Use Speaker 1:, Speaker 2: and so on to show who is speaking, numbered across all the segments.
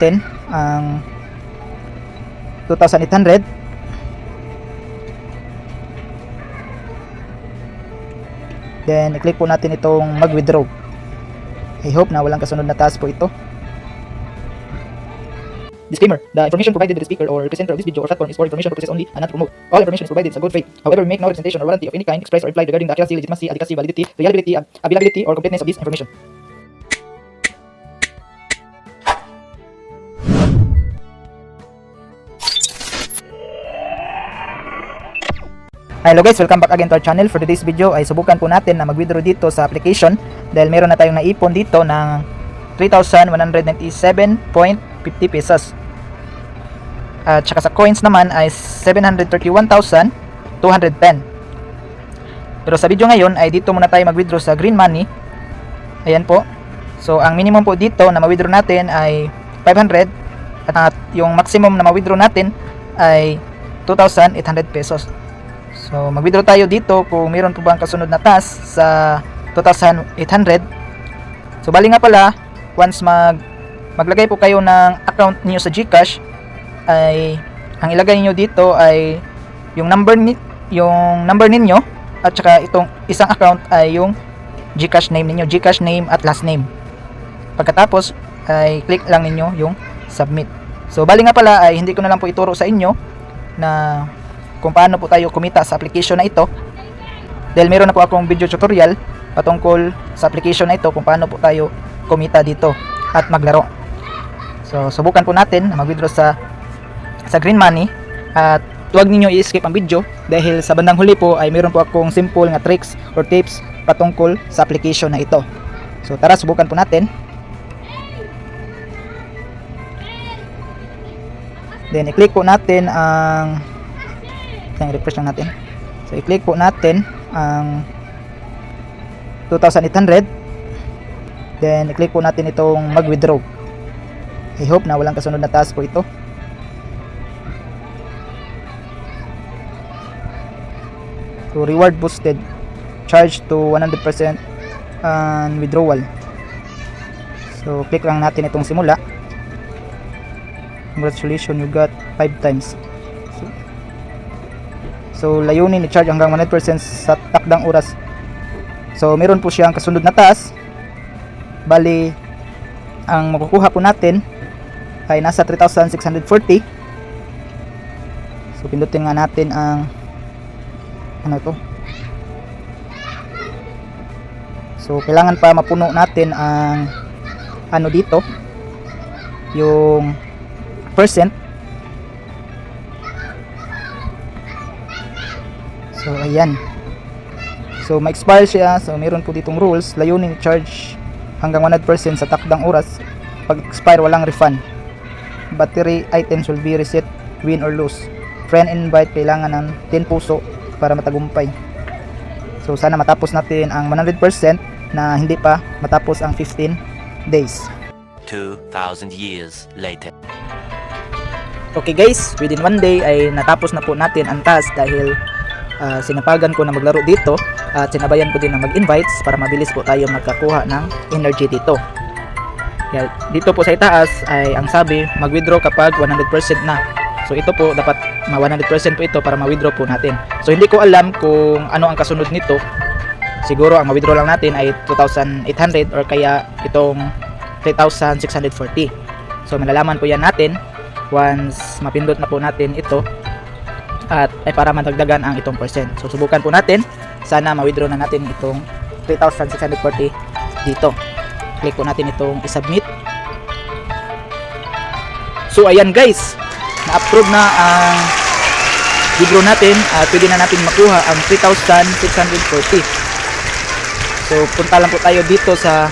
Speaker 1: natin ang 2,800. Then i-click po natin itong mag-withdraw. I hope na walang kasunod na task po ito. Disclaimer: the information provided by the speaker or presenter of this video or platform is for information purposes only and not to promote. All information is provided in good faith. However, we make no representation or warranty of any kind expressed or implied regarding the accuracy, legitimacy, adequacy, validity, reliability, availability, or completeness of this information. Hello guys, welcome back again to our channel. For today's video ay subukan po natin na mag-withdraw dito sa application dahil meron na tayong naipon dito ng 3,197.50 pesos. At saka sa coins naman ay 731,210. Pero sa video ngayon ay dito muna tayo mag-withdraw sa green money. Ayan po. So ang minimum po dito na ma-withdraw natin ay 500 at yung maximum na ma-withdraw natin ay 2,800 pesos. So mag-withdraw tayo dito kung mayroon po bang kasunod na task sa 2,800. So bali nga pala, once maglagay po kayo ng account niyo sa GCash, ay ang ilagay niyo dito ay yung number ninyo at saka itong isang account ay yung GCash name ninyo, GCash name at last name. Pagkatapos ay click lang ninyo yung submit. So bali nga pala ay hindi ko na lang po ituro sa inyo na kung paano po tayo kumita sa application na ito dahil meron na po akong video tutorial patungkol sa application na ito kung paano po tayo kumita dito at maglaro. So subukan po natin na mag-withdraw sa green money at huwag ninyo i-skip ang video dahil sa bandang huli po ay meron po akong simple nga tricks or tips patungkol sa application na ito. So tara, subukan po natin. Then i-click po natin ang refresh lang natin. So i-click po natin ang 2,800. Then i-click po natin itong mag-withdraw. I hope na walang kasunod na task po ito. So reward boosted, charge to 100% and withdrawal. So click lang natin itong simula. Congratulations, you got 5 times. So layunin i-charge hanggang 100% sa takdang oras. So meron po siyang kasunod na task. Bali ang makukuha po natin ay nasa 3,640. So pindutin nga natin ang so kailangan pa mapuno natin ang dito yung percent. So ayan. So ma-expire siya. So meron po ditong rules. Layunin i-charge hanggang 100% sa takdang oras. Pag expire walang refund. Battery items will be reset, win or lose. Friend invite kailangan ng 10 puso para matagumpay. So sana matapos natin ang 100% na hindi pa matapos ang 15 days.
Speaker 2: 2,000 years later.
Speaker 1: Okay guys, within 1 day ay natapos na po natin ang task dahil sinapagan ko na maglaro dito at sinabayan ko din na mag-invites para mabilis po tayo magkakuha ng energy dito. Dito po sa itaas ay ang sabi mag-withdraw kapag 100% na. So ito po dapat 100% po ito para ma-withdraw po natin. So hindi ko alam kung ano ang kasunod nito. Siguro ang ma-withdraw lang natin ay 2,800 or kaya itong 3,640. So malalaman po yan natin once mapindot na po natin ito at ay para madagdagan ang itong percent. So subukan po natin. Sana ma-withdraw na natin itong 3,640 dito. Click po natin itong i-submit. So ayan guys, na-approve na ang withdraw natin at pwede na natin makuha ang 3,640. So punta lang po tayo dito sa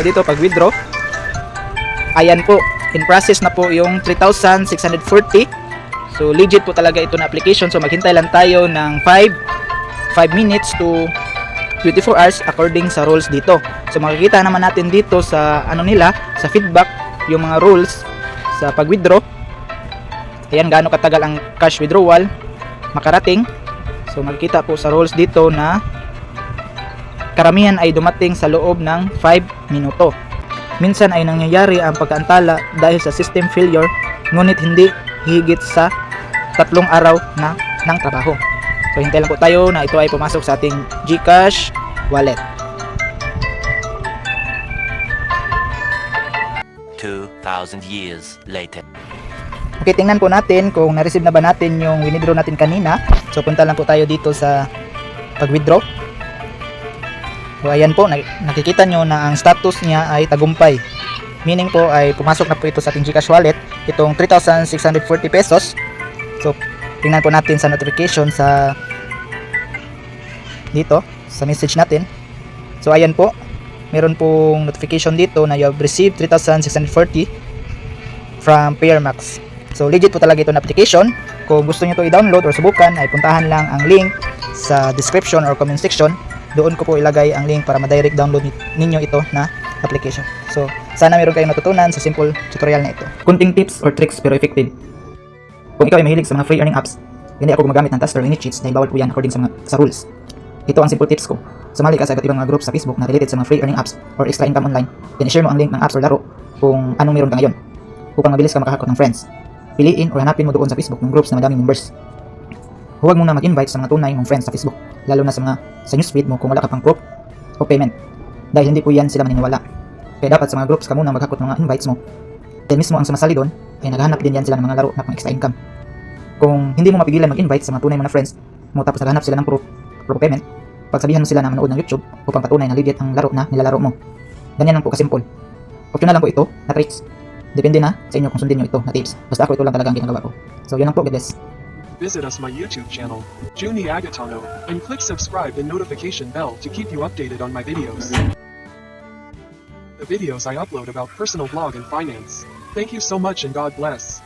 Speaker 1: dito pag withdraw. Ayan po, in process na po yung 3,640. So legit po talaga ito na application. So maghintay lang tayo ng 5 minutes to 24 hours according sa rules dito. So makikita naman natin dito sa nila, sa feedback, yung mga rules sa pag-withdraw. Ayan gaano katagal ang cash withdrawal makarating. So makikita po sa rules dito na karamihan ay dumating sa loob ng 5 minuto. Minsan ay nangyayari ang pagkaantala dahil sa system failure, ngunit hindi higit sa 3 araw na ng trabaho. So hintay lang po tayo na ito ay pumasok sa ating GCash wallet.
Speaker 2: 2,000 years later.
Speaker 1: Okay, tingnan po natin kung na-receive na ba natin yung winidraw natin kanina. So punta lang po tayo dito sa pag-withdraw. So ayan po, nakikita nyo na ang status niya ay tagumpay. Meaning po ay pumasok na po ito sa ating GCash wallet, itong 3,640 pesos. So tingnan po natin sa notification sa dito, sa message natin. So ayan po, meron pong notification dito na you have received 3,640 from PayerMax. So legit po talaga ito na application. Kung gusto niyo to i-download or subukan, ay puntahan lang ang link sa description or comment section. Doon ko po ilagay ang link para ma-direct download ninyo ito na application. So sana meron kayong natutunan sa simple tutorial na ito. Kunting tips or tricks pero effective. Kung ikaw ay mahilig sa mga free earning apps, hindi ako gumagamit ng taster or any cheats dahil bawal po yan according sa rules. Ito ang simple tips ko. Sumali ka sa iba't ibang mga group sa Facebook na related sa mga free earning apps or extra income online. Then i-share mo ang link ng apps or laro kung anong meron ka ngayon upang mabilis ka makahakot ng friends. Piliin o hanapin mo doon sa Facebook ng groups na madaming members. Huwag muna mag-invite sa mga tunay mong friends sa Facebook, lalo na sa newsfeed mo kung wala ka pang proof o payment. Dahil hindi po yan sila maniniwala. Kaya dapat sa mga groups ka muna maghakot ng mga invites mo. Dahil mismo ang sumasali doon ay naghahanap din yan sila ng mga laro na pang extra income. Kung hindi mo mapigilan mag-invite sa mga tunay mo na friends mo tapos naghahanap sila ng proof o payment, pagsabihan mo sila na manood ng YouTube upang patunay na legit ang laro na nilalaro mo. Ganyan lang po kasimple. Optional lang po ito na tricks. Depende na sa inyo kung sundin nyo ito na tips. Basta ako ito lang talaga ang ginagawa ko. So yun lang po, God bless.
Speaker 3: Visit us my YouTube channel, Juni Agatano, and click subscribe and notification bell to keep you updated on my videos. The videos I upload about personal blog and finance. Thank you so much and God bless.